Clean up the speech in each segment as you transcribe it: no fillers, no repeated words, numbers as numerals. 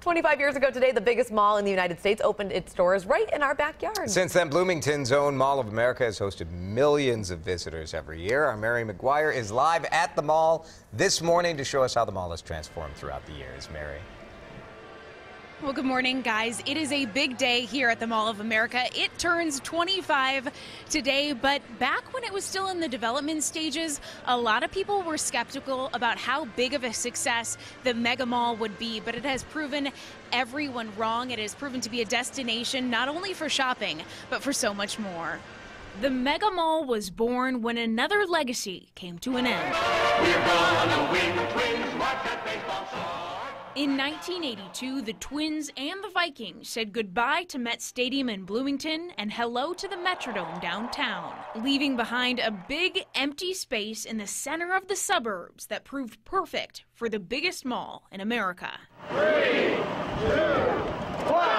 25 years ago today, the biggest mall in the United States opened its doors right in our backyard. Since then, Bloomington's own Mall of America has hosted millions of visitors every year. Our Mary McGuire is live at the mall this morning to show us how the mall has transformed throughout the years. Mary. Well, good morning, guys. It is a big day here at the Mall of America. It turns 25 today, but back when it was still in the development stages, a lot of people were skeptical about how big of a success the mega mall would be, but it has proven everyone wrong. It has proven to be a destination not only for shopping, but for so much more. The mega mall was born when another legacy came to an end. We're gonna win, Twins, watch that baseball star. In 1982, the Twins and the Vikings said goodbye to Met Stadium in Bloomington and hello to the Metrodome downtown, leaving behind a big empty space in the center of the suburbs that proved perfect for the biggest mall in America. 3, 2, 1.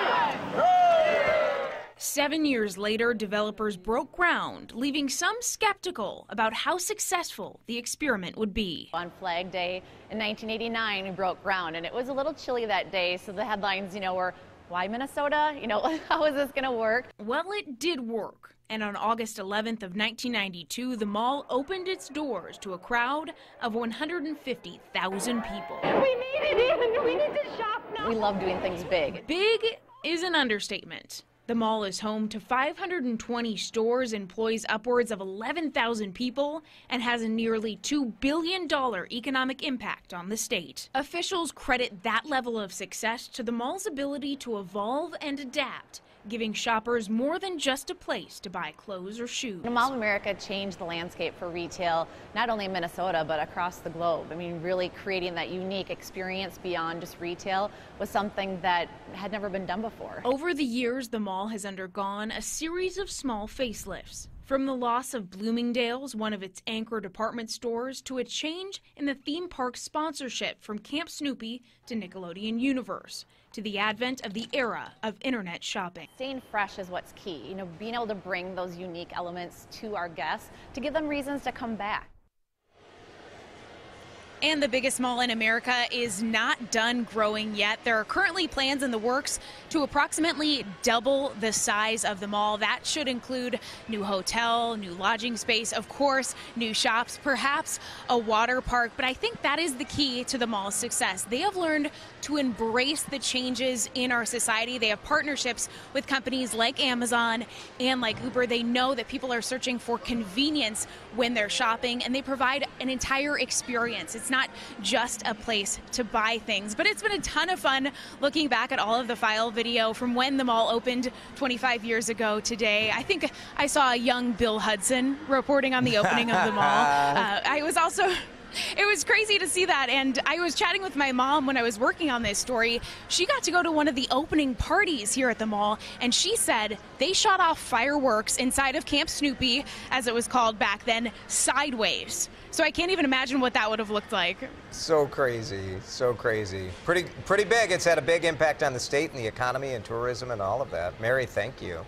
7 years later, developers broke ground, leaving some skeptical about how successful the experiment would be. On Flag Day in 1989, we broke ground, and it was a little chilly that day, so the headlines, were, why Minnesota? How is this going to work? Well, it did work. And on August 11th of 1992, the mall opened its doors to a crowd of 150,000 people. We need it in. We need to shop now. We love doing things big. Big is an understatement. The mall is home to 520 stores, employs upwards of 11,000 people, and has a nearly $2 billion economic impact on the state. Officials credit that level of success to the mall's ability to evolve and adapt, giving shoppers more than just a place to buy clothes or shoes. The Mall of America changed the landscape for retail, not only in Minnesota, but across the globe. Really creating that unique experience beyond just retail was something that had never been done before. Over the years, the mall has undergone a series of small facelifts. From the loss of Bloomingdale's, one of its anchor department stores, to a change in the theme park sponsorship from Camp Snoopy to Nickelodeon Universe, to the advent of the era of internet shopping. Staying fresh is what's key, being able to bring those unique elements to our guests to give them reasons to come back. And the biggest mall in America is not done growing yet. There are currently plans in the works to approximately double the size of the mall. That should include new hotel, new lodging space, of course, new shops, perhaps a water park. But I think that is the key to the mall's success. They have learned to embrace the changes in our society. They have partnerships with companies like Amazon and like Uber. They know that people are searching for convenience when they're shopping, and they provide an entire experience. It's not just a place to buy things, but it's been a ton of fun looking back at all of the file video from when the mall opened 25 years ago today. I think I saw a young Bill Hudson reporting on the opening of the mall. It was crazy to see that, and I was chatting with my mom when I was working on this story. She got to go to one of the opening parties here at the mall, and she said they shot off fireworks inside of Camp Snoopy, as it was called back then, sideways. So I can't even imagine what that would have looked like. So crazy, so crazy. Pretty big. It's had a big impact on the state and the economy and tourism and all of that. Mary, thank you.